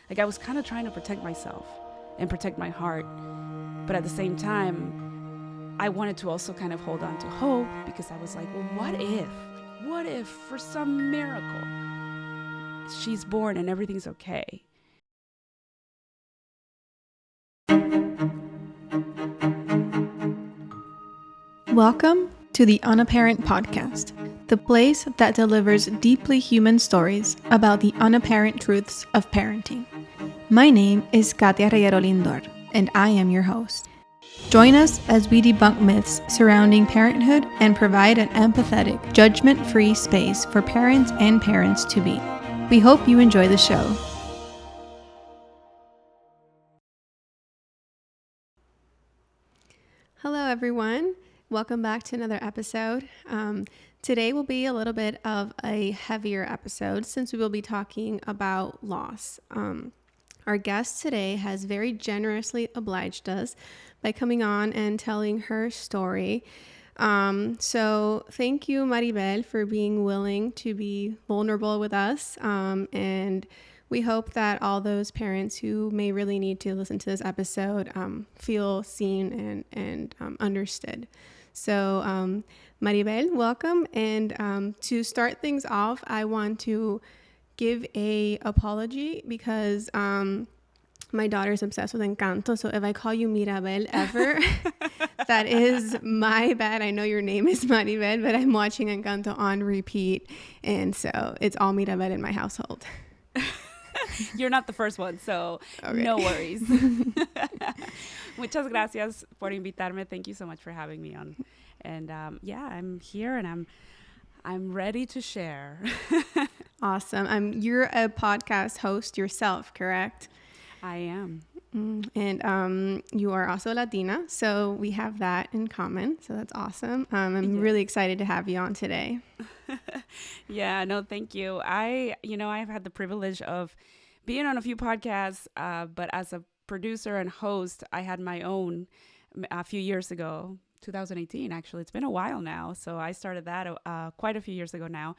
Like I was kind of trying to protect myself and protect my heart. But at the same time, I wanted to also kind of hold on to hope, because I was like, well, what if for some miracle she's born and everything's okay? Welcome to the Unaparent podcast, the place that delivers deeply human stories about the unapparent truths of parenting. My name is Katia Reguero Lindor, and I am your host. Join us as we debunk myths surrounding parenthood and provide an empathetic, judgment-free space for parents and parents to be. We hope you enjoy the show. Hello, everyone. Welcome back to another episode. Today will be a little bit of a heavier episode since we will be talking about loss. Our guest today has very generously obliged us by coming on and telling her story. So thank you, Maribel, for being willing to be vulnerable with us. And we hope that all those parents who may really need to listen to this episode feel seen and understood. So Maribel, welcome. And to start things off, I want to give a apology because my daughter's obsessed with Encanto. So if I call you Mirabel ever, that is my bad. I know your name is Maribel, but I'm watching Encanto on repeat. And so it's all Mirabel in my household. You're not the first one, so okay. No worries. Muchas gracias por invitarme. Thank you so much for having me on. And I'm here and I'm ready to share. Awesome. You're a podcast host yourself, correct? I am. And you are also Latina, so we have that in common. So that's awesome. I'm really excited to have you on today. Yeah, no, thank you. I've had the privilege of being on a few podcasts, but as a producer and host, I had my own a few years ago, 2018, actually. It's been a while now. So I started that quite a few years ago now.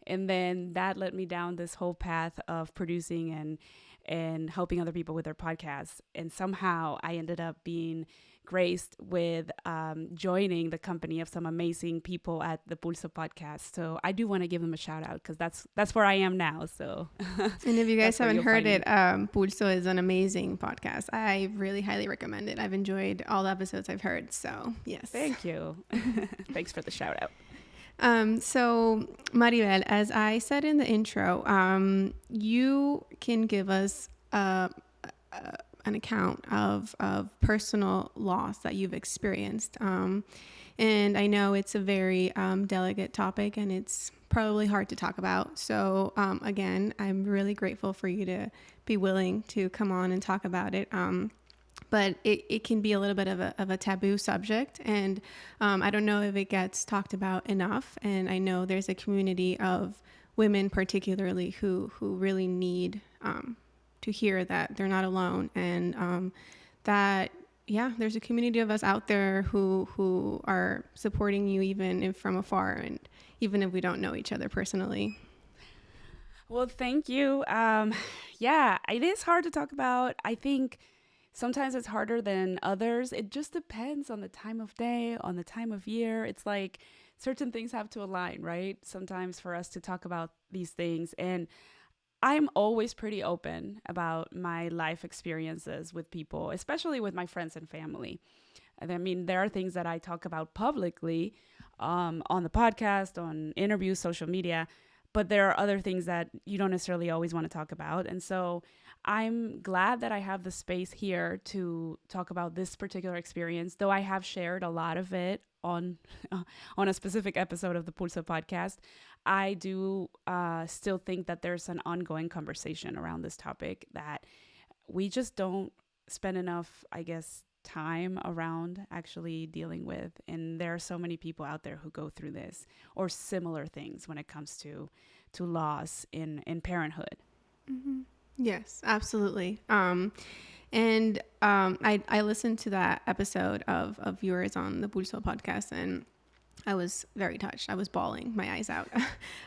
And then that led me down this whole path of producing and helping other people with their podcasts. And somehow I ended up being graced with joining the company of some amazing people at the Pulso podcast. So I do want to give them a shout out because that's where I am now. So, and if you guys haven't heard it, Pulso is an amazing podcast. I really highly recommend it. I've enjoyed all the episodes I've heard. So yes, thank you. Thanks for the shout out. So Maribel, as I said in the intro, you can give us an account of personal loss that you've experienced. And I know it's a very delicate topic and it's probably hard to talk about. So again, I'm really grateful for you to be willing to come on and talk about it. But it can be a little bit of a taboo subject. And I don't know if it gets talked about enough. And I know there's a community of women particularly who really need to hear that they're not alone. And that, there's a community of us out there who are supporting you even if from afar and even if we don't know each other personally. Well, thank you. It is hard to talk about. I think sometimes it's harder than others. It just depends on the time of day, on the time of year. It's like certain things have to align, right? Sometimes for us to talk about these things. And I'm always pretty open about my life experiences with people, especially with my friends and family. I mean, there are things that I talk about publicly on the podcast, on interviews, social media, but there are other things that you don't necessarily always want to talk about. And so I'm glad that I have the space here to talk about this particular experience, though I have shared a lot of it on a specific episode of the Pulso podcast. I do still think that there's an ongoing conversation around this topic that we just don't spend enough, I guess, time around actually dealing with. And there are so many people out there who go through this or similar things when it comes to loss in parenthood. Mm-hmm. Yes, absolutely. I listened to that episode of yours on the Pulso podcast, and I was very touched. I was bawling my eyes out.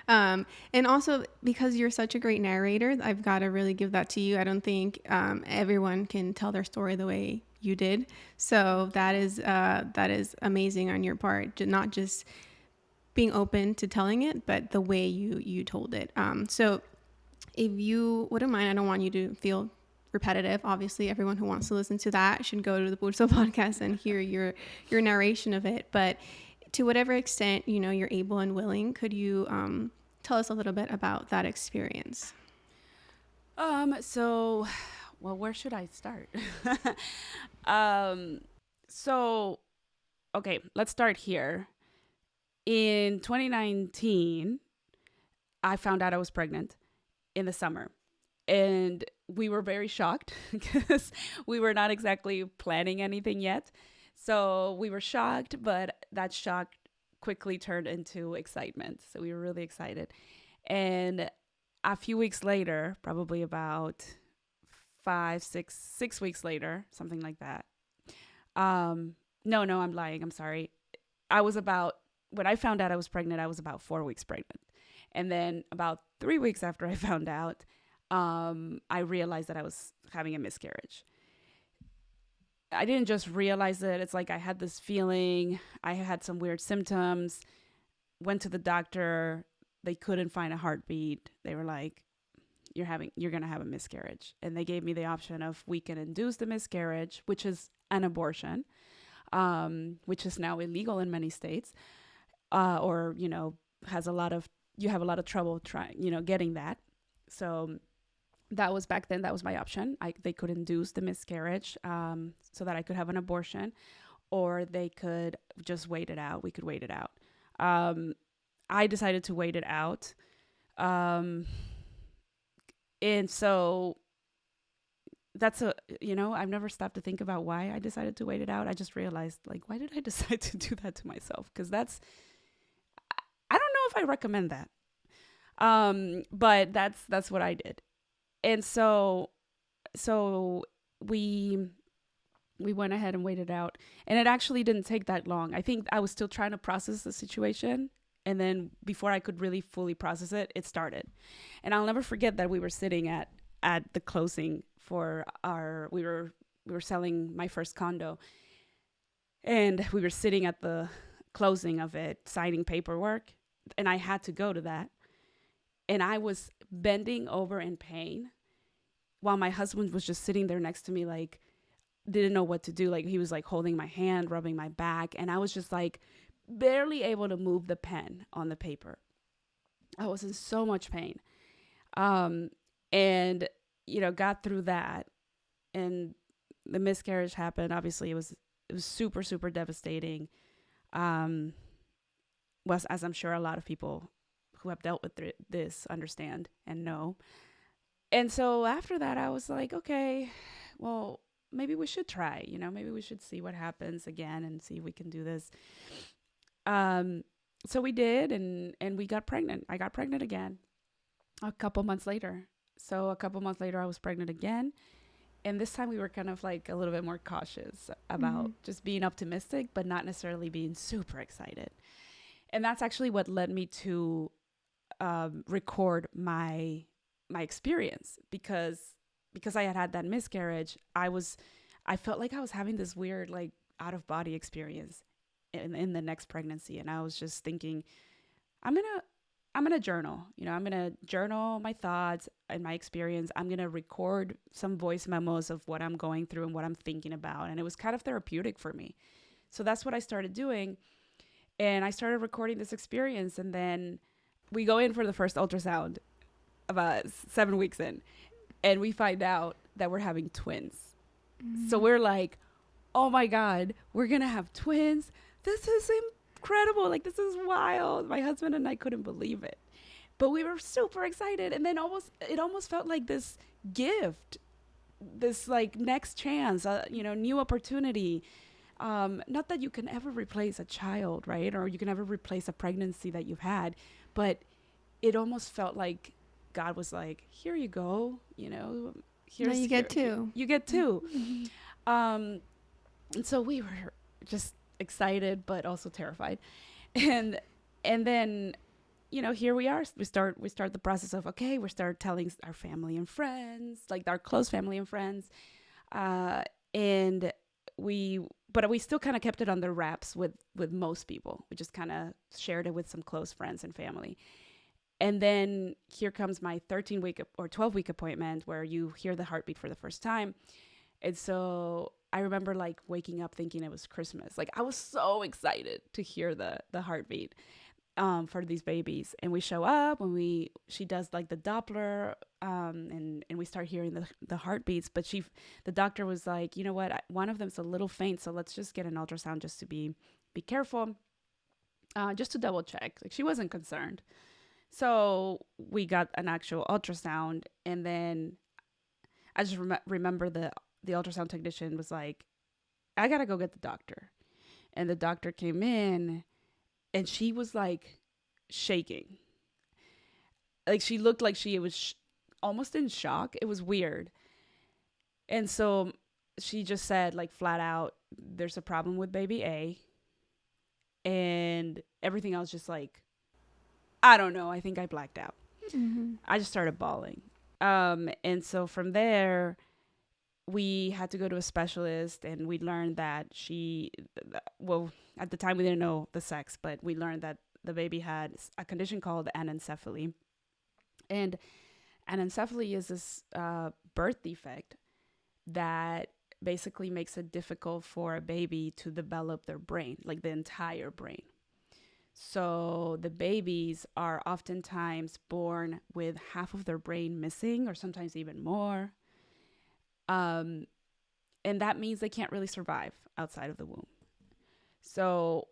And also because you're such a great narrator, I've got to really give that to you. I don't think everyone can tell their story the way you did. So that is amazing on your part. Not just being open to telling it, but the way you told it. So if you wouldn't mind, I don't want you to feel repetitive. Obviously, everyone who wants to listen to that should go to the Pulso podcast and hear your narration of it. But to whatever extent, you're able and willing, could you tell us a little bit about that experience? So, well, where should I start? um, so, okay, let's start here. In 2019, I found out I was pregnant in the summer. And we were very shocked because we were not exactly planning anything yet. So we were shocked, but that shock quickly turned into excitement. So we were really excited. And a few weeks later, probably about 6 weeks later, something like that. No, I'm lying. I'm sorry. When I found out I was pregnant, I was about 4 weeks pregnant. And then about 3 weeks after I found out, I realized that I was having a miscarriage. I didn't just realize it. It's like I had this feeling. I had some weird symptoms. Went to the doctor. They couldn't find a heartbeat. They were like, you're going to have a miscarriage. And they gave me the option of we can induce the miscarriage, which is an abortion, which is now illegal in many states, or, has you have a lot of trouble trying, getting that. So that was back then. That was my option. They could induce the miscarriage so that I could have an abortion, or they could just wait it out. We could wait it out. I decided to wait it out. And so that's I've never stopped to think about why I decided to wait it out. I just realized, like, why did I decide to do that to myself? Because I don't know if I recommend that. But that's what I did. And so we went ahead and waited out, and it actually didn't take that long. I think I was still trying to process the situation, and then before I could really fully process it, it started. And I'll never forget that we were sitting at the closing for we were selling my first condo, and we were sitting at the closing of it, signing paperwork, and I had to go to that. And I was bending over in pain while my husband was just sitting there next to me, like, didn't know what to do. Like, he was like holding my hand, rubbing my back. And I was just like barely able to move the pen on the paper. I was in so much pain. And, got through that. And the miscarriage happened. Obviously, it was super, super devastating. Was, as I'm sure a lot of people who have dealt with this understand and know. And so after that, I was like, okay, well, maybe we should try, maybe we should see what happens again and see if we can do this. So we did, and we got pregnant. I got pregnant again a couple months later. So a couple months later, I was pregnant again. And this time we were kind of like a little bit more cautious about just being optimistic, but not necessarily being super excited. And that's actually what led me to record my experience, because I had that miscarriage. I felt like I was having this weird, like, out of body experience in the next pregnancy. And I was just thinking, I'm gonna journal, I'm gonna journal my thoughts and my experience. I'm gonna record some voice memos of what I'm going through and what I'm thinking about. And it was kind of therapeutic for me. So that's what I started doing. And I started recording this experience. And then we go in for the first ultrasound about 7 weeks in, and we find out that we're having twins. So we're like, oh my God, we're going to have twins. This is incredible. Like, this is wild. My husband and I couldn't believe it, but we were super excited. And then it almost felt like this gift, this like next chance, new opportunity. Not that you can ever replace a child, right? Or you can ever replace a pregnancy that you've had, but it almost felt like God was like, here you go, here's, you get two. You get two. And so we were just excited, but also terrified. and and then here we are. We start the process of, okay, we start telling our family and friends, like our close family and friends, uh, and we but we still kind of kept it under wraps with most people. We just kind of shared it with some close friends and family. And then here comes my 13-week or 12-week appointment where you hear the heartbeat for the first time. And so I remember like waking up thinking it was Christmas. Like I was so excited to hear the heartbeat for these babies. And we show up when she does like the Doppler, and we start hearing the heartbeats. But the doctor was like, you know what, one of them's a little faint, so let's just get an ultrasound just to be careful, just to double check. Like she wasn't concerned. So we got an actual ultrasound, and then I just remember the ultrasound technician was like, I gotta go get the doctor. And the doctor came in, and she was like shaking. Like she looked like she was almost in shock. It was weird. And so she just said, like, flat out, there's a problem with baby A. And everything else just like, I don't know. I think I blacked out. Mm-hmm. I just started bawling. And so from there, we had to go to a specialist, and we learned that well, at the time we didn't know the sex, but we learned that the baby had a condition called anencephaly. And anencephaly is this birth defect that basically makes it difficult for a baby to develop their brain, like the entire brain. So the babies are oftentimes born with half of their brain missing, or sometimes even more. Um, and that means they can't really survive outside of the womb. So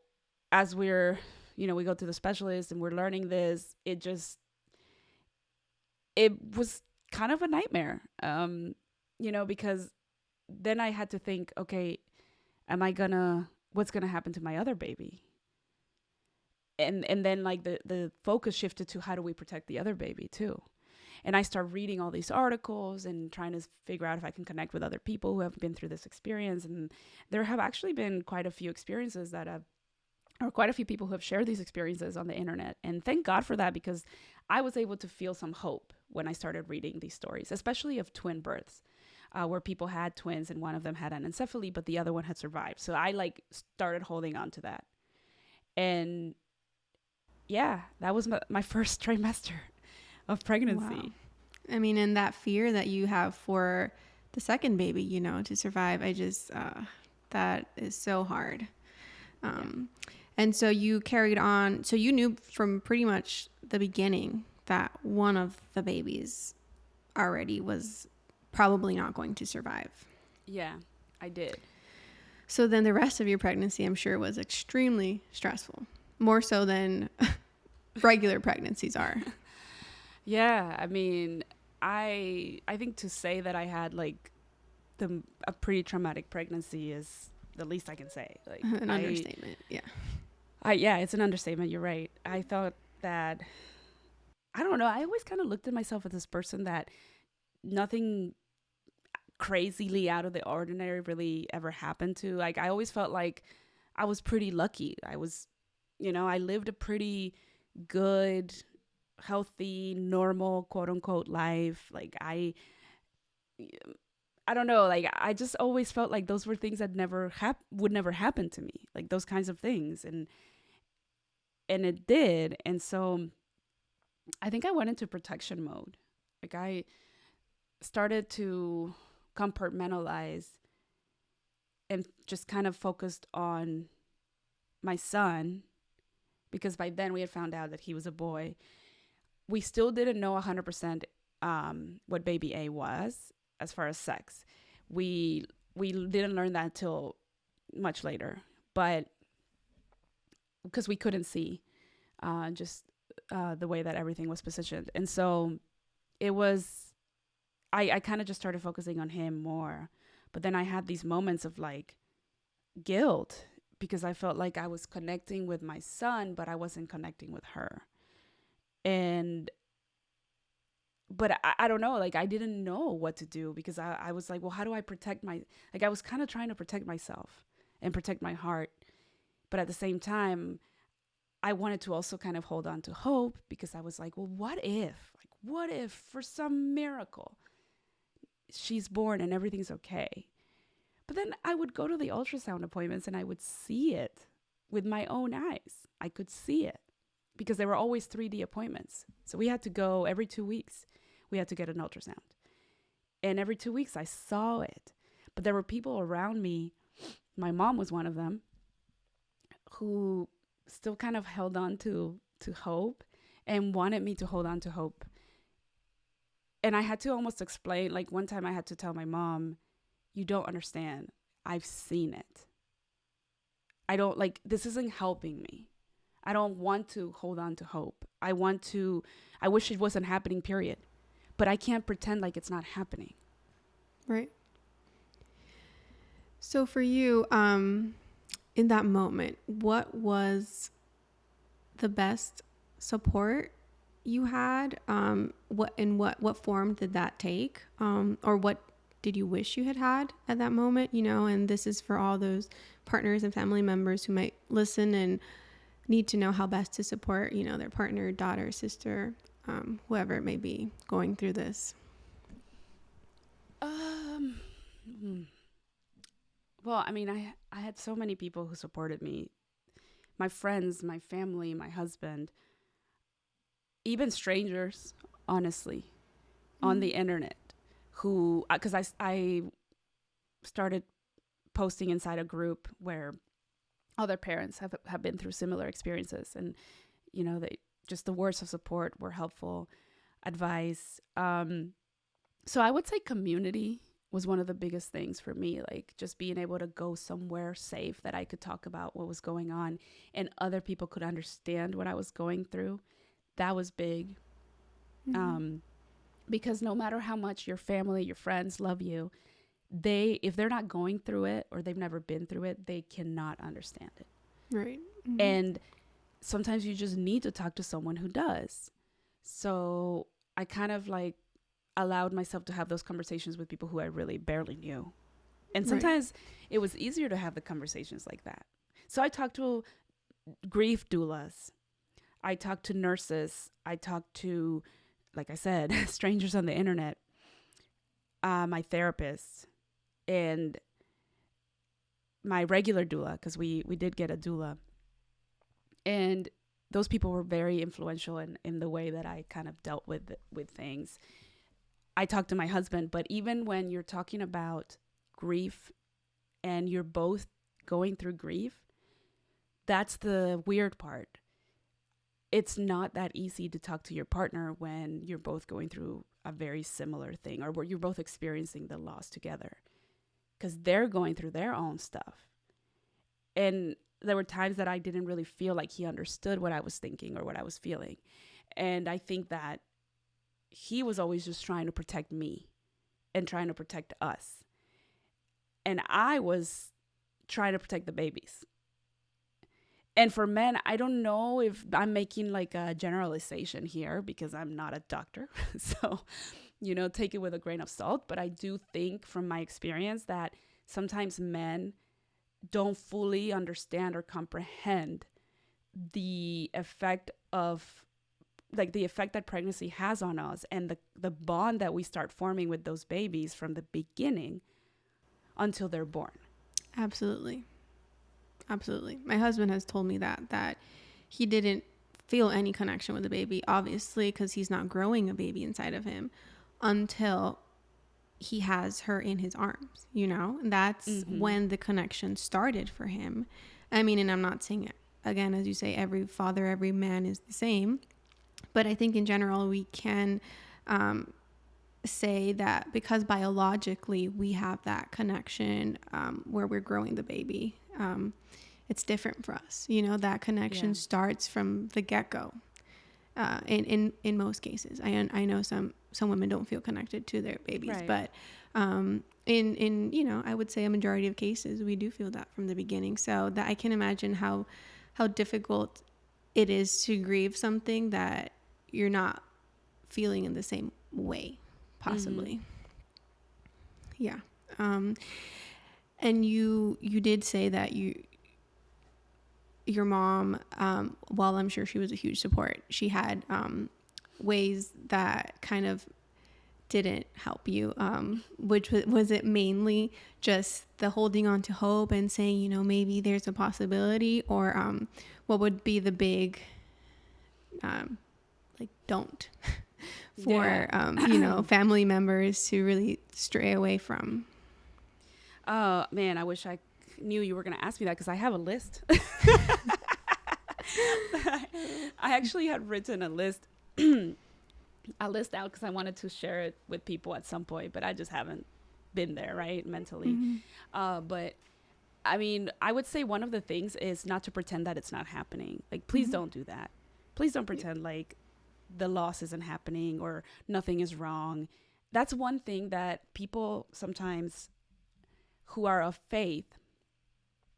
as we go to the specialist and we're learning this, it was kind of a nightmare, because then I had to think, okay, what's gonna happen to my other baby? And then like the focus shifted to how do we protect the other baby too. And I start reading all these articles and trying to figure out if I can connect with other people who have been through this experience. And there have actually been quite a few experiences or quite a few people who have shared these experiences on the internet. And thank God for that, because I was able to feel some hope when I started reading these stories, especially of twin births, where people had twins and one of them had anencephaly, but the other one had survived. So I like started holding on to that. And yeah, that was my first trimester of pregnancy. Wow. I mean, and that fear that you have for the second baby, to survive, that is so hard. And so you carried on. So you knew from pretty much the beginning that one of the babies already was probably not going to survive. Yeah, I did. So then the rest of your pregnancy, I'm sure, was extremely stressful, more so than regular pregnancies are. Yeah, I mean, I think to say that I had like a pretty traumatic pregnancy is the least I can say. Like An understatement. Yeah. Yeah, it's an understatement. You're right. I thought that, I don't know. I always kind of looked at myself as this person that nothing crazily out of the ordinary really ever happened to. Like I always felt like I was pretty lucky. I lived a pretty good, healthy, normal, quote unquote life. Like I don't know, like I just always felt like those were things that would never happen to me, like those kinds of things, and it did. And so I think I went into protection mode. Like I started to compartmentalize and just kind of focused on my son, because by then we had found out that he was a boy. We still didn't know 100% what baby A was as far as sex. We didn't learn that till much later, but because we couldn't see just the way that everything was positioned. And so it was, I kind of just started focusing on him more. But then I had these moments of like guilt, because I felt like I was connecting with my son, but I wasn't connecting with her. But I don't know, like I didn't know what to do, because I was like, well, how do I protect like I was kind of trying to protect myself and protect my heart. But at the same time, I wanted to also kind of hold on to hope, because I was like, well, what if for some miracle she's born and everything's okay? But then I would go to the ultrasound appointments and I would see it with my own eyes. I could see it because there were always 3D appointments. So we had to go every 2 weeks. We had to get an ultrasound. And every 2 weeks I saw it. But there were people around me, my mom was one of them, who still kind of held on to hope and wanted me to hold on to hope. And I had to almost explain, like one time I had to tell my mom, you don't understand. I've seen it. I don't like, this isn't helping me. I don't want to hold on to hope. I wish it wasn't happening, period. But I can't pretend like it's not happening. Right. So for you, in that moment, what was the best support you had? What form did that take? Or what did you wish you had at that moment? And this is for all those partners and family members who might listen and need to know how best to support, their partner, daughter, sister, whoever it may be going through this. Well, I mean, I had so many people who supported me. My friends, my family, my husband, even strangers, honestly, on the internet, who, because I started posting inside a group where other parents have been through similar experiences, and just the words of support were helpful, advice. So I would say community was one of the biggest things for me, like just being able to go somewhere safe that I could talk about what was going on and other people could understand what I was going through. That was big. Because no matter how much your family, your friends love you, if they're not going through it or they've never been through it, they cannot understand it. Right. And sometimes you just need to talk to someone who does. So I kind of like allowed myself to have those conversations with people who I really barely knew. And sometimes it was easier to have the conversations like that. So I talked to grief doulas. I talked to nurses. I talked to, like I said, strangers on the internet, my therapist, and my regular doula, because we did get a doula. And those people were very influential in the way that I kind of dealt with things. I talked to my husband, but even when you're talking about grief and you're both going through grief, that's the weird part. It's not that easy to talk to your partner when you're both going through a very similar thing, or where you're both experiencing the loss together, because they're going through their own stuff. And there were times that I didn't really feel like he understood what I was thinking or what I was feeling. And I think that he was always just trying to protect me and trying to protect us. And I was trying to protect the babies. And for men, I don't know if I'm making like a generalization here because I'm not a doctor. So, take it with a grain of salt. But I do think from my experience that sometimes men don't fully understand or comprehend the effect that pregnancy has on us, and the bond that we start forming with those babies from the beginning until they're born. Absolutely. My husband has told me that he didn't feel any connection with the baby, obviously, because he's not growing a baby inside of him until he has her in his arms, and that's when the connection started for him. I mean, and I'm not saying it again, as you say, every father, every man is the same. But I think in general, we can say that because biologically we have that connection where we're growing the baby, it's different for us. That connection starts from the get-go. In most cases, I know some women don't feel connected to their babies, but in I would say a majority of cases, we do feel that from the beginning. So that I can imagine how difficult it is to grieve something that you're not feeling in the same way, possibly. Yeah. And you did say that your mom, while I'm sure she was a huge support, she had ways that kind of didn't help you, which was it mainly just the holding on to hope and saying, you know, maybe there's a possibility, or what would be the big like don't for you know, family members to really stray away from? Oh man, I wish I knew you were going to ask me that, because I have a list. I actually had written a list out because I wanted to share it with people at some point, but I just haven't been there, right, mentally. But I mean, I would say one of the things is not to pretend that it's not happening. Like, please don't do that. Please don't pretend like the loss isn't happening or nothing is wrong. That's one thing that people sometimes who are of faith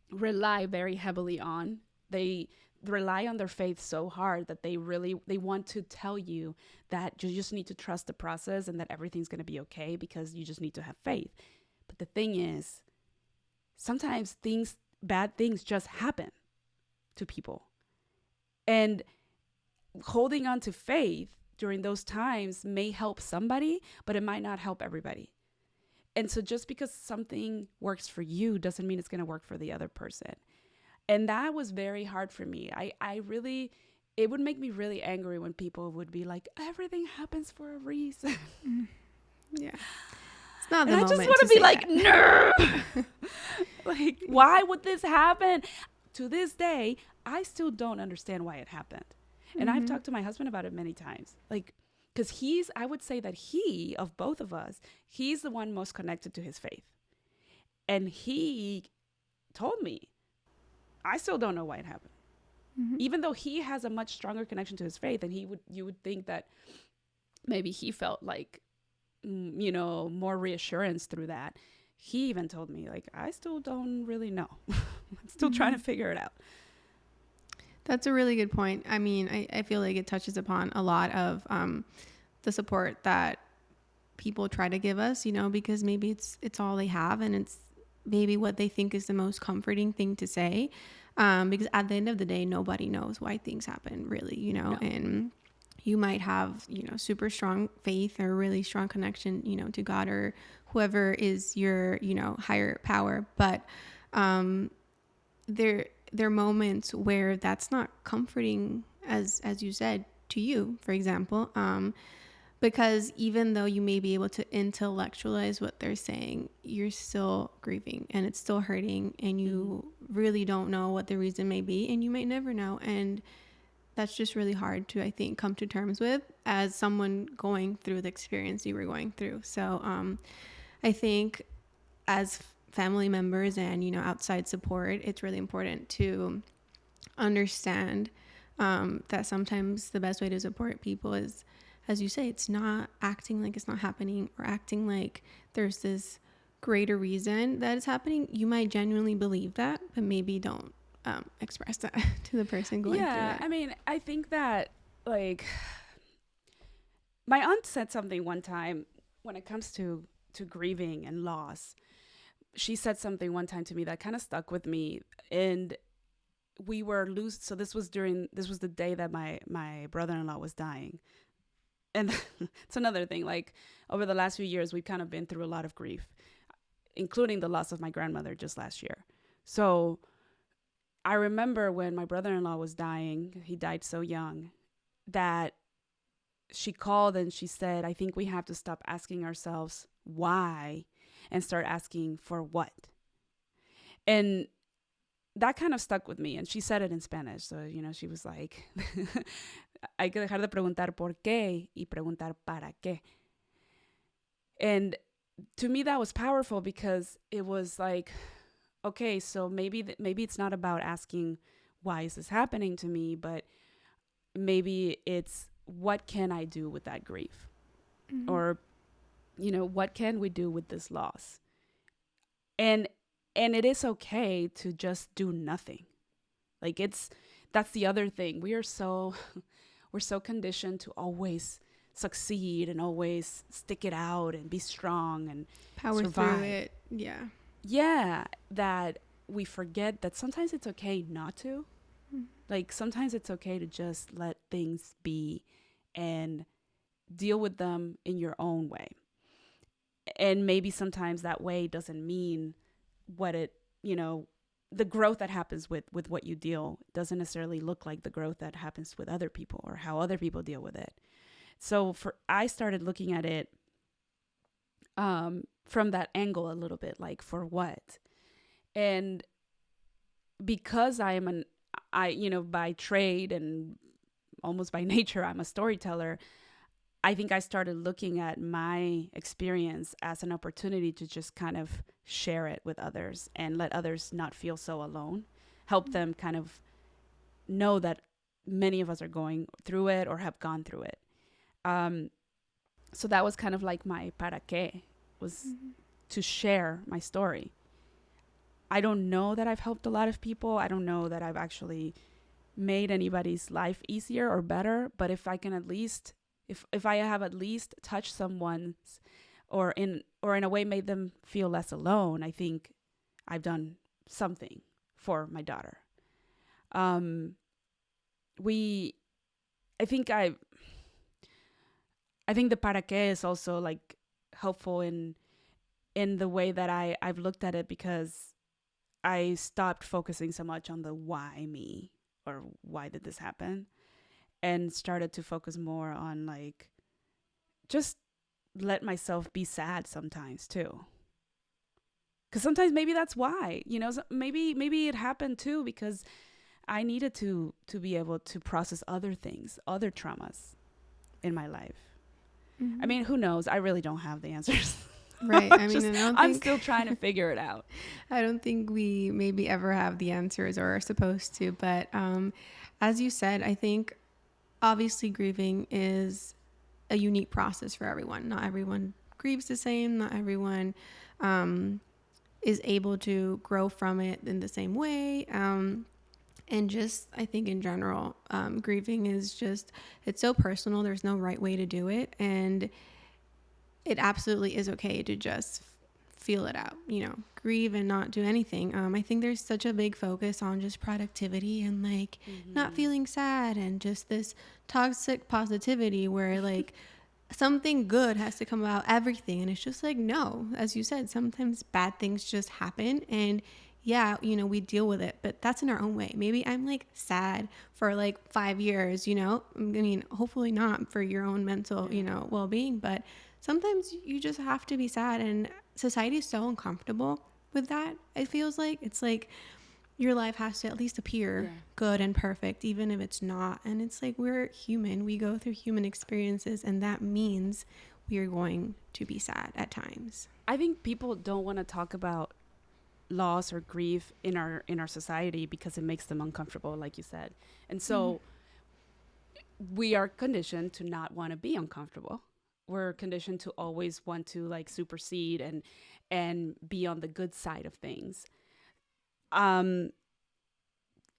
rely very heavily on. They rely on their faith so hard that they want to tell you that you just need to trust the process and that everything's going to be okay because you just need to have faith. But the thing is, sometimes bad things just happen to people. And holding on to faith during those times may help somebody, but it might not help everybody. And so just because something works for you doesn't mean it's going to work for the other person. And that was very hard for me. It would make me really angry when people would be like, everything happens for a reason. Yeah. It's not the and moment I just want to be like, no. Like, why would this happen? To this day, I still don't understand why it happened. And I've talked to my husband about it many times. Like, because I would say that of both of us, he's the one most connected to his faith. And he told me, I still don't know why it happened. Even though he has a much stronger connection to his faith, and you would think that maybe he felt like, you know, more reassurance through that. He even told me, like, I still don't really know. I'm still trying to figure it out. That's a really good point. I mean, I feel like it touches upon a lot of the support that people try to give us, you know, because maybe it's all they have, and it's maybe what they think is the most comforting thing to say. Because at the end of the day, nobody knows why things happen, really, you know. No. And you might have, you know, super strong faith or really strong connection, you know, to God or whoever is your, you know, higher power. But there are moments where that's not comforting, as you said, to you, for example, because even though you may be able to intellectualize what they're saying, you're still grieving and it's still hurting, and you really don't know what the reason may be, and you might never know. And that's just really hard to, I think, come to terms with as someone going through the experience you were going through. So I think as family members and, you know, outside support, it's really important to understand that sometimes the best way to support people is, as you say, it's not acting like it's not happening or acting like there's this greater reason that it's happening. You might genuinely believe that, but maybe don't express that to the person going through it. Yeah, I mean, I think that, like, my aunt said something one time when it comes to grieving and loss. She said something one time to me that kind of stuck with me, and we were so this was the day that my brother-in-law was dying. And it's another thing, like, over the last few years, we've kind of been through a lot of grief, including the loss of my grandmother just last year. So I remember when my brother-in-law was dying, he died so young, that she called and she said, I think we have to stop asking ourselves why and start asking for what. And that kind of stuck with me. And she said it in Spanish. So, you know, she was like, hay que dejar de preguntar por qué y preguntar para qué. And to me, that was powerful, because it was like, okay, so maybe it's not about asking, why is this happening to me? But maybe it's, what can I do with that grief? Or, you know, what can we do with this loss? And it is okay to just do nothing. Like, that's the other thing. We're so conditioned to always succeed and always stick it out and be strong and power survive through it. Yeah. Yeah, that we forget that sometimes it's okay not to. Like sometimes it's okay to just let things be and deal with them in your own way. And maybe sometimes that way doesn't mean what it, you know, the growth that happens with what you deal doesn't necessarily look like the growth that happens with other people or how other people deal with it. So I started looking at it from that angle a little bit, like for what? And because by trade and almost by nature, I'm a storyteller. I think I started looking at my experience as an opportunity to just kind of share it with others and let others not feel so alone, help them kind of know that many of us are going through it or have gone through it. So that was kind of like my para qué, was to share my story. I don't know that I've helped a lot of people. I don't know that I've actually made anybody's life easier or better, but if I can at least, if I have at least touched someone's or in a way made them feel less alone, I think I've done something for my daughter. I think the para qué is also like helpful in the way that I've looked at it, because I stopped focusing so much on the why me or why did this happen, and started to focus more on like just let myself be sad sometimes too. Because sometimes maybe that's why, maybe it happened too because I needed to be able to process other things, other traumas in my life. I mean, who knows? I really don't have the answers. Right. I mean, I'm still trying to figure it out. I don't think we maybe ever have the answers or are supposed to. But as you said, I think obviously grieving is a unique process for everyone. Not everyone grieves the same. Not everyone is able to grow from it in the same way. And just, I think in general, grieving is just, it's so personal. There's no right way to do it. And it absolutely is okay to just feel it out, grieve and not do anything. I think there's such a big focus on just productivity and like not feeling sad and just this toxic positivity where like something good has to come about everything. And it's just like, no, as you said, sometimes bad things just happen. And yeah, we deal with it, but that's in our own way. Maybe I'm like sad for like 5 years, I mean, hopefully not for your own mental, well-being, but sometimes you just have to be sad, and society is so uncomfortable with that. It feels like it's like your life has to at least appear good and perfect, even if it's not. And it's like, we're human. We go through human experiences, and that means we are going to be sad at times. I think people don't want to talk about loss or grief in our society because it makes them uncomfortable, like you said. And so we are conditioned to not want to be uncomfortable. We're conditioned to always want to like supersede and be on the good side of things. I've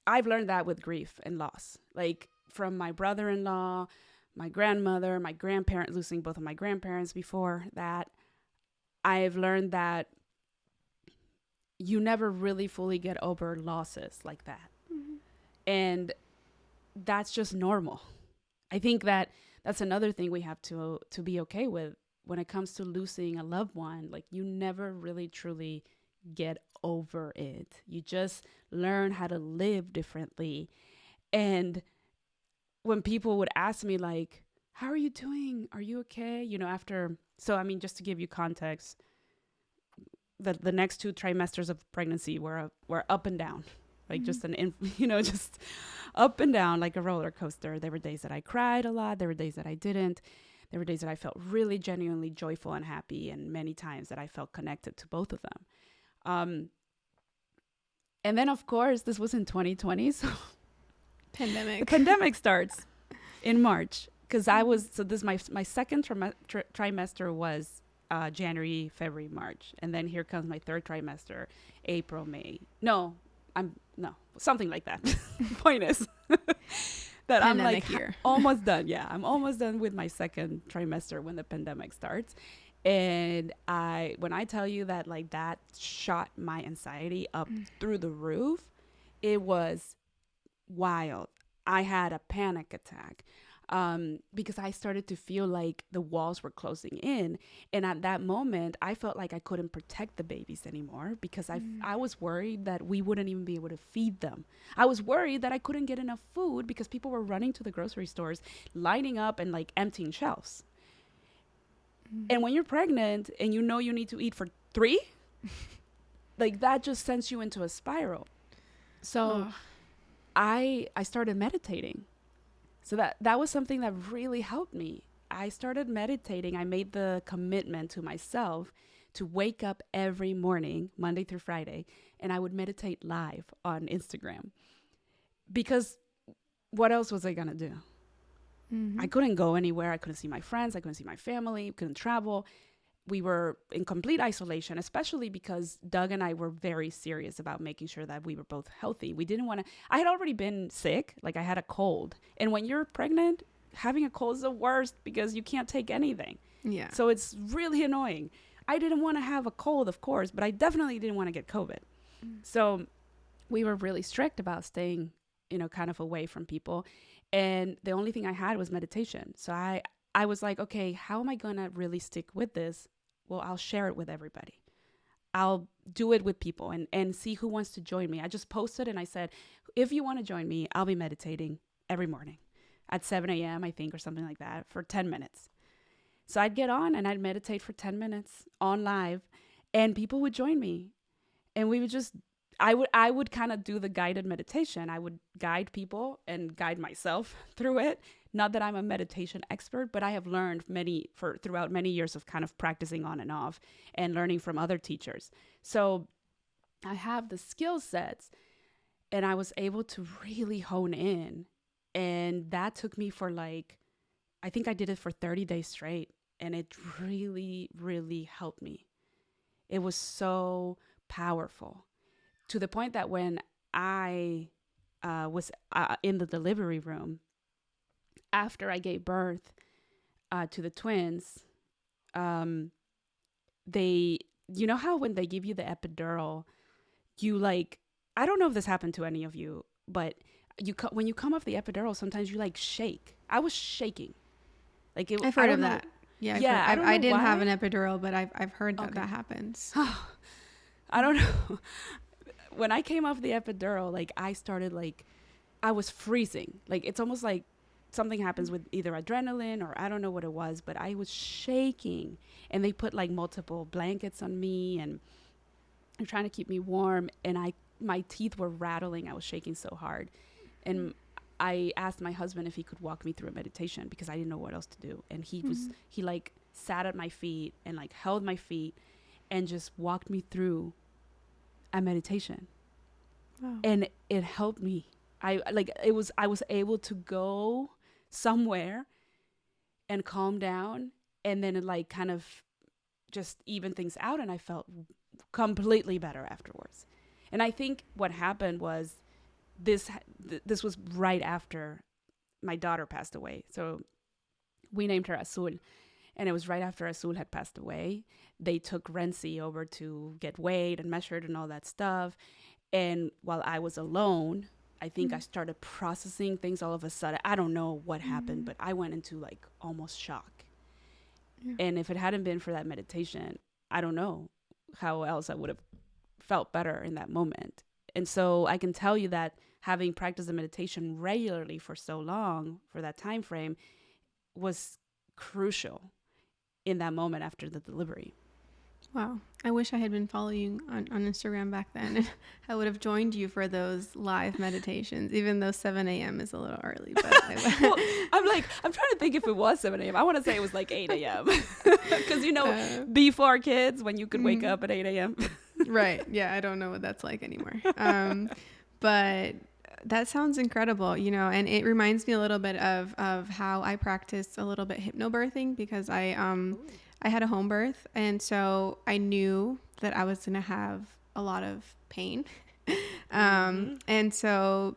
learned that with grief and loss, like from my brother-in-law, my grandmother, my grandparent, losing both of my grandparents before that. I've learned that you never really fully get over losses like that. And that's just normal. I think that's another thing we have to be okay with when it comes to losing a loved one. Like, you never really truly get over it. You just learn how to live differently. And when people would ask me like, how are you doing? Are you okay? So I mean, just to give you context, the next 2 trimesters of pregnancy were up and down, like just just up and down like a roller coaster. There were days that I cried a lot. There were days that I didn't. There were days that I felt really genuinely joyful and happy, and many times that I felt connected to both of them. And then, of course, this was in 2020, so the pandemic starts in March, because my second trimester was January, February, March. And then here comes my third trimester, April, May. No, something like that. Point is that pandemic, I'm like year. Almost done. Yeah, I'm almost done with my second trimester when the pandemic starts. And when I tell you that like that shot my anxiety up through the roof, it was wild. I had a panic attack because I started to feel like the walls were closing in. And at that moment, I felt like I couldn't protect the babies anymore because I was worried that we wouldn't even be able to feed them. I was worried that I couldn't get enough food because people were running to the grocery stores, lining up and like emptying shelves. And when you're pregnant and you know you need to eat for 3, like that just sends you into a spiral. So I started meditating. So that was something that really helped me. I started meditating. I made the commitment to myself to wake up every morning, Monday through Friday, and I would meditate live on Instagram. Because what else was I going to do? I couldn't go anywhere. I couldn't see my friends. I couldn't see my family. Couldn't travel. We were in complete isolation, especially because Doug and I were very serious about making sure that we were both healthy. We didn't want to, I had already been sick. Like I had a cold. And when you're pregnant, having a cold is the worst because you can't take anything. Yeah. So it's really annoying. I didn't want to have a cold, of course, but I definitely didn't want to get COVID. So we were really strict about staying, kind of away from people. And the only thing I had was meditation. So I was like, okay, how am I going to really stick with this? Well, I'll share it with everybody. I'll do it with people and see who wants to join me. I just posted and I said, if you want to join me, I'll be meditating every morning at 7 a.m., I think, or something like that, for 10 minutes. So I'd get on and I'd meditate for 10 minutes on live and people would join me. And we would just, I would kind of do the guided meditation. I would guide people and guide myself through it. Not that I'm a meditation expert, but I have learned throughout many years of kind of practicing on and off and learning from other teachers. So I have the skill sets and I was able to really hone in. And that took me I think I did it for 30 days straight. And it really, really helped me. It was so powerful to the point that when I was in the delivery room, after I gave birth to the twins, you know how when they give you the epidural, I don't know if this happened to any of you, but when you come off the epidural, sometimes you shake. I was shaking. I've heard of that. Yeah, I didn't have an epidural, but I've heard that happens. I don't know. When I came off the epidural, I started I was freezing. It's almost like something happens with either adrenaline or I don't know what it was, but I was shaking and they put multiple blankets on me and they're trying to keep me warm and my teeth were rattling. I was shaking so hard. And I asked my husband if he could walk me through a meditation because I didn't know what else to do. And he sat at my feet and held my feet and just walked me through a meditation. Wow. And it helped me. I was able to go somewhere and calm down and then it kind of just even things out and I felt completely better afterwards. And I think what happened was this was right after my daughter passed away. So we named her Azul. And it was right after Azul had passed away. They took Renzi over to get weighed and measured and all that stuff. And while I was alone, I think I started processing things all of a sudden. I don't know what happened, but I went into almost shock. Yeah. And if it hadn't been for that meditation, I don't know how else I would have felt better in that moment. And so I can tell you that having practiced the meditation regularly for so long, for that time frame, was crucial in that moment after the delivery. Wow. I wish I had been following on Instagram back then. I would have joined you for those live meditations, even though 7 a.m. is a little early. But well, I'm trying to think if it was 7 a.m. I want to say it was 8 a.m. Because, before kids, when you could wake up at 8 a.m. Right. Yeah. I don't know what that's like anymore. But that sounds incredible, and it reminds me a little bit of how I practice a little bit hypnobirthing because I had a home birth. And so I knew that I was going to have a lot of pain. And so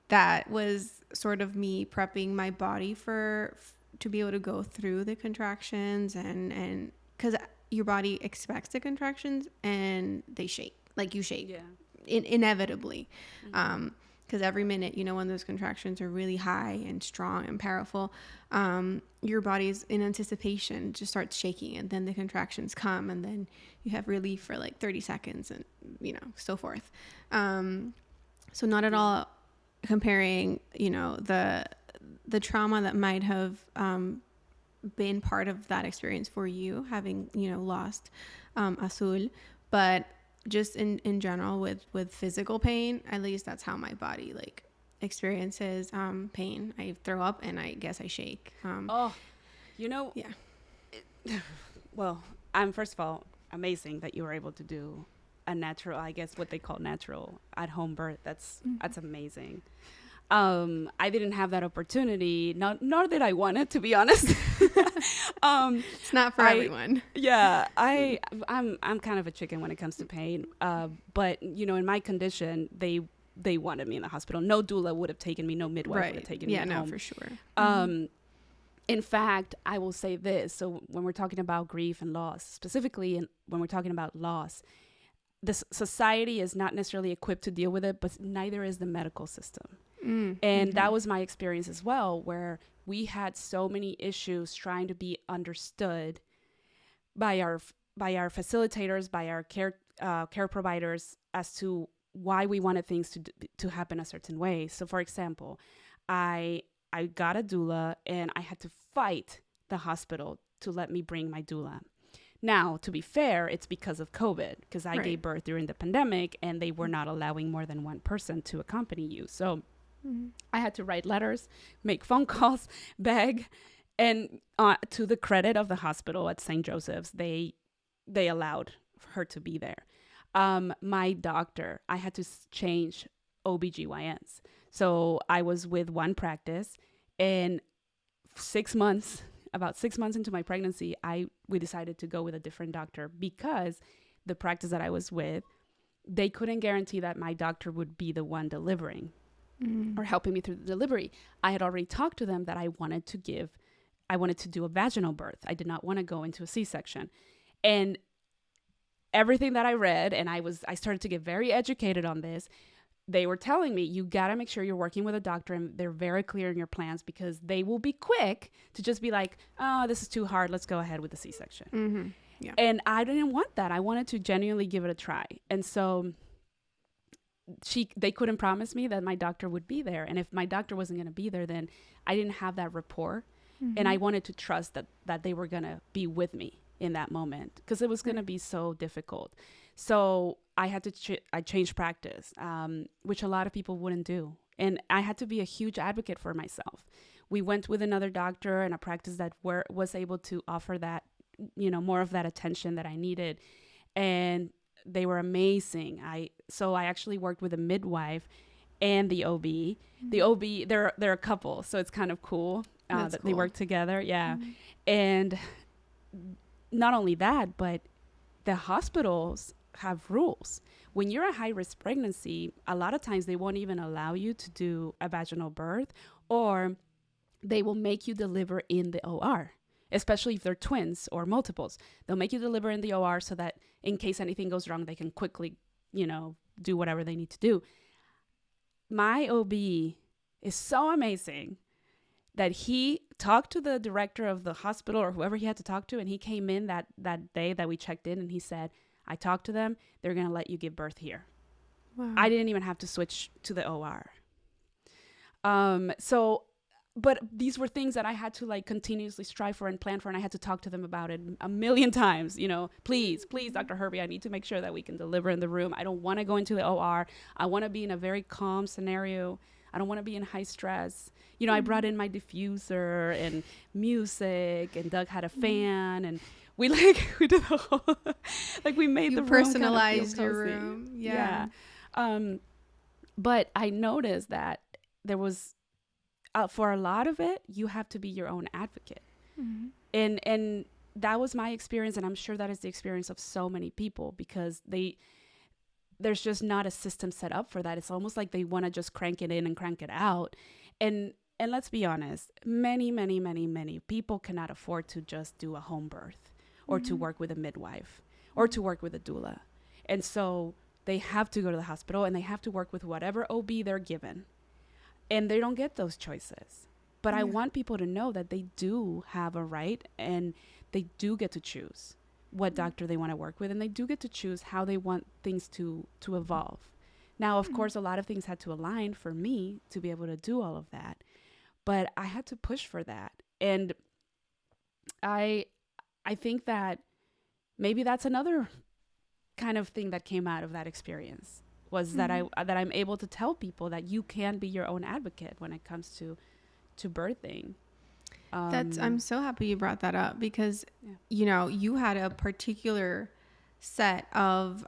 that was sort of me prepping my body to be able to go through the contractions and because your body expects the contractions and they shake, you shake inevitably. because every minute, you know, when those contractions are really high and strong and powerful, your body's in anticipation just starts shaking, and then the contractions come, and then you have relief for like 30 seconds and, you know, so forth. So not at all comparing, you know, the trauma that might have been part of that experience for you, having, you know, lost Azul, but just in general with physical pain, at least that's how my body like experiences pain. I throw up and I guess I shake. You know, Yeah. well, I'm first of all amazing that you were able to do a natural, I guess what they call natural at home birth. That's amazing. I didn't have that opportunity, nor did I want it, to be honest. It's not for everyone. Yeah, I'm kind of a chicken when it comes to pain. But you know, in my condition, they wanted me in the hospital. No doula would have taken me. No midwife would have taken me home. Yeah, no, for sure. In fact, I will say this. So when we're talking about grief and loss, specifically, and when we're talking about loss, the society is not necessarily equipped to deal with it, but neither is the medical system. And that was my experience as well, where we had so many issues trying to be understood by our facilitators, by our care providers, as to why we wanted things to happen a certain way. So, for example, I got a doula, and I had to fight the hospital to let me bring my doula. Now, to be fair, it's because of COVID, because I gave birth during the pandemic, and they were not allowing more than one person to accompany you. So I had to write letters, make phone calls, beg, and to the credit of the hospital at St. Joseph's, they allowed her to be there. My doctor, I had to change OBGYNs. So I was with one practice, and about 6 months into my pregnancy, we decided to go with a different doctor, because the practice that I was with, they couldn't guarantee that my doctor would be the one delivering or helping me through the delivery. I had already talked to them that I wanted to do a vaginal birth. I did not want to go into a C-section. And everything that I read, and I started to get very educated on this, they were telling me, you got to make sure you're working with a doctor and they're very clear in your plans, because they will be quick to just be like, oh, this is too hard, let's go ahead with the C-section. Yeah. And I didn't want that. I wanted to genuinely give it a try. And so they couldn't promise me that my doctor would be there. And if my doctor wasn't going to be there, then I didn't have that rapport. And I wanted to trust that they were going to be with me in that moment, because it was going to be so difficult. So I had to I changed practice, which a lot of people wouldn't do. And I had to be a huge advocate for myself. We went with another doctor and a practice that was able to offer that, you know, more of that attention that I needed. And they were amazing. So I actually worked with a midwife and the OB. The OB, they're a couple, so it's kind of cool that they work together. Yeah. And not only that, but the hospitals have rules. When you're a high-risk pregnancy, a lot of times they won't even allow you to do a vaginal birth, or they will make you deliver in the OR, especially if they're twins or multiples. They'll make you deliver in the OR so that in case anything goes wrong, they can quickly, you know, do whatever they need to do. My OB is so amazing that he talked to the director of the hospital or whoever he had to talk to, and he came in that day that we checked in, and he said, I talked to them, they're going to let you give birth here. Wow. I didn't even have to switch to the OR. But these were things that I had to like continuously strive for and plan for, and I had to talk to them about it a million times. You know, please, Dr. Herbie, I need to make sure that we can deliver in the room. I don't want to go into the OR. I want to be in a very calm scenario. I don't want to be in high stress. You know, I brought in my diffuser and music, and Doug had a fan, and we did the whole, like we made the room personalized your room. Yeah. But I noticed that there was, for a lot of it, you have to be your own advocate. And that was my experience. And I'm sure that is the experience of so many people, because there's just not a system set up for that. It's almost like they want to just crank it in and crank it out. And let's be honest, many, many, many, many people cannot afford to just do a home birth or to work with a midwife or to work with a doula. And so They have to go to the hospital and they have to work with whatever OB they're given. And they don't get those choices. But I want people to know that they do have a right and they do get to choose what doctor they want to work with, and they do get to choose how they want things to evolve. Now, of course, a lot of things had to align for me to be able to do all of that, but I had to push for that. And I think that maybe that's another kind of thing that came out of that experience, was that I'm able to tell people that you can be your own advocate when it comes to birthing. I'm so happy you brought that up, because you know, you had a particular set of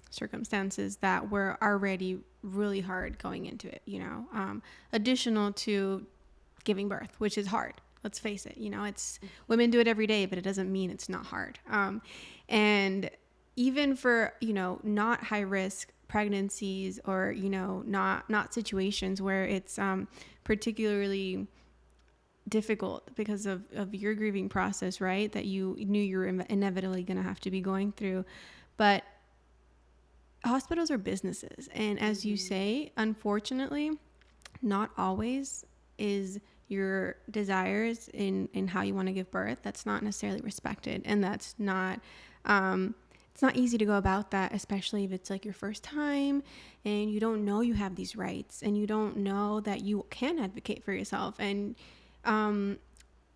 circumstances that were already really hard going into it, you know, additional to giving birth, which is hard. Let's face it, you know, it's women do it every day, but it doesn't mean it's not hard. And even for, you know, not high risk pregnancies, or, you know, not situations where it's particularly difficult because of your grieving process, right? That you knew you were inevitably going to have to be going through. But hospitals are businesses. And as you say, unfortunately, not always is your desires in how you want to give birth, that's not necessarily respected. And that's not, it's not easy to go about that, especially if it's like your first time and you don't know you have these rights and you don't know that you can advocate for yourself. And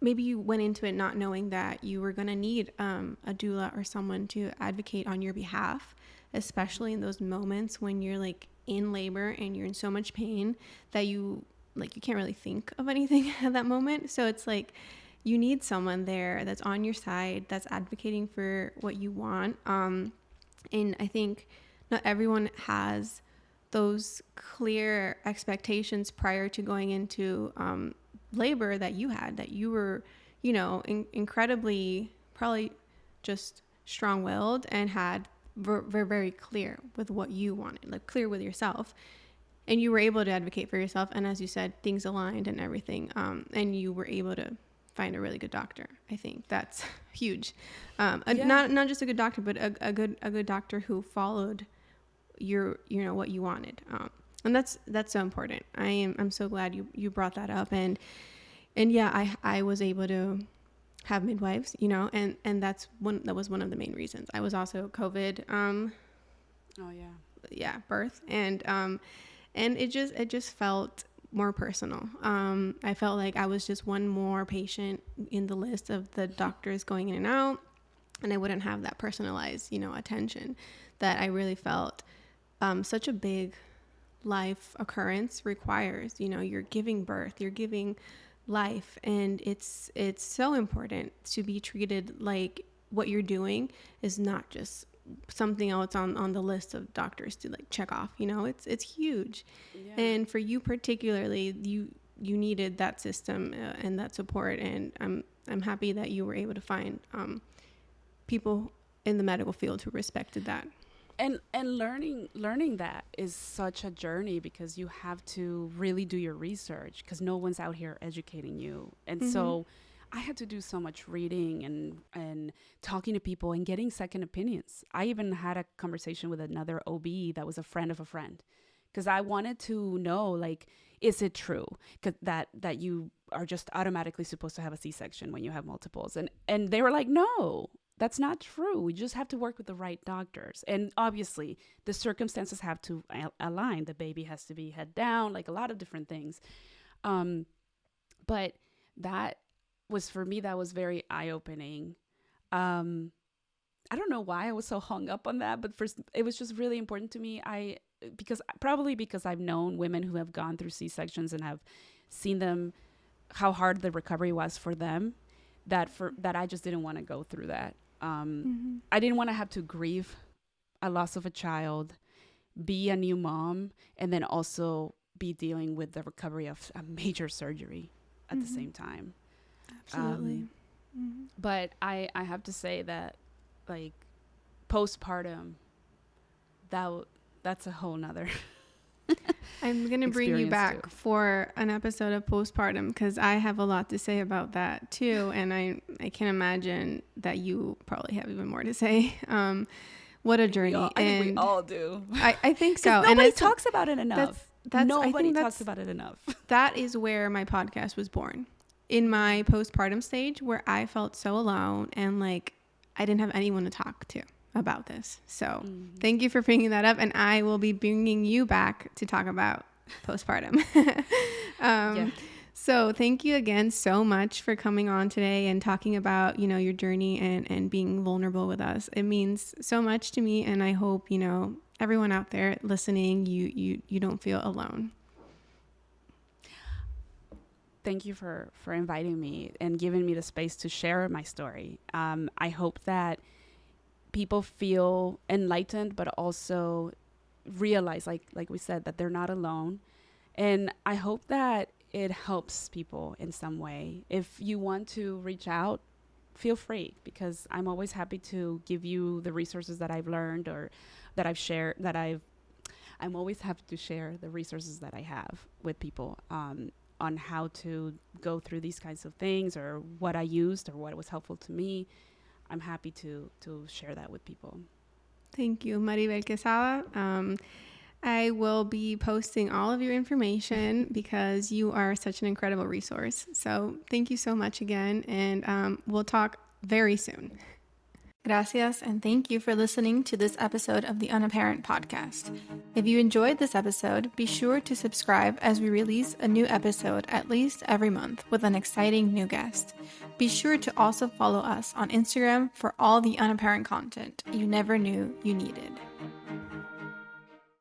maybe you went into it not knowing that you were going to need a doula or someone to advocate on your behalf, especially in those moments when you're like in labor and you're in so much pain that you can't really think of anything at that moment. So it's like you need someone there that's on your side, that's advocating for what you want. And I think not everyone has those clear expectations prior to going into labor that you had, that you were, you know, incredibly probably just strong-willed and had very, very clear with what you wanted, like clear with yourself. And you were able to advocate for yourself. And as you said, things aligned and everything. And you were able to find a really good doctor. I think that's huge. Not just a good doctor, but a good doctor who followed you know, what you wanted. And that's so important. I'm so glad you brought that up. And yeah, I was able to have midwives, you know, and that was one of the main reasons. I was also COVID, birth. And it just felt more personal. I felt like I was just one more patient in the list of the doctors going in and out, and I wouldn't have that personalized, you know, attention that I really felt such a big life occurrence requires. You know, you're giving birth, you're giving life, and it's so important to be treated like what you're doing is not just something else on the list of doctors to like check off, you know. It's huge. And for you particularly, you needed that system and that support, and I'm happy that you were able to find people in the medical field who respected that. And learning that is such a journey, because you have to really do your research, because no one's out here educating you. And so I had to do so much reading and talking to people and getting second opinions. I even had a conversation with another OB that was a friend of a friend, because I wanted to know, like, is it true that you are just automatically supposed to have a C-section when you have multiples? And they were like, no, that's not true. We just have to work with the right doctors. And obviously the circumstances have to align. The baby has to be head down, like a lot of different things. But that was, for me, that was very eye-opening. I don't know why I was so hung up on that, but first, it was just really important to me. Because I've known women who have gone through C-sections and have seen them, how hard the recovery was for them, that I just didn't want to go through that. I didn't want to have to grieve a loss of a child, be a new mom, and then also be dealing with the recovery of a major surgery at the same time. Absolutely. But I have to say that, like, postpartum, that's a whole nother I'm going to bring you back too. for an episode of postpartum, because I have a lot to say about that too. And I can imagine that you probably have even more to say. what a journey. I think we all do. I think so. And nobody talks about it enough. Nobody talks about it enough. That is where my podcast was born. In my postpartum stage, where I felt so alone and like I didn't have anyone to talk to about this. So thank you for bringing that up. And I will be bringing you back to talk about postpartum. So thank you again so much for coming on today and talking about, you know, your journey and being vulnerable with us. It means so much to me. And I hope, you know, everyone out there listening, you don't feel alone. Thank you for inviting me and giving me the space to share my story. I hope that people feel enlightened, but also realize, like we said, that they're not alone. And I hope that it helps people in some way. If you want to reach out, feel free, because I'm always happy to give you the resources that I've learned or that I've shared, I'm always happy to share the resources that I have with people on how to go through these kinds of things, or what I used or what was helpful to me. I'm happy to share that with people. Thank you, Maribel Quezada. I will be posting all of your information because you are such an incredible resource. So thank you so much again, and we'll talk very soon. Gracias, and thank you for listening to this episode of the Unaparent podcast. If you enjoyed this episode, be sure to subscribe as we release a new episode at least every month with an exciting new guest. Be sure to also follow us on Instagram for all the Unaparent content you never knew you needed.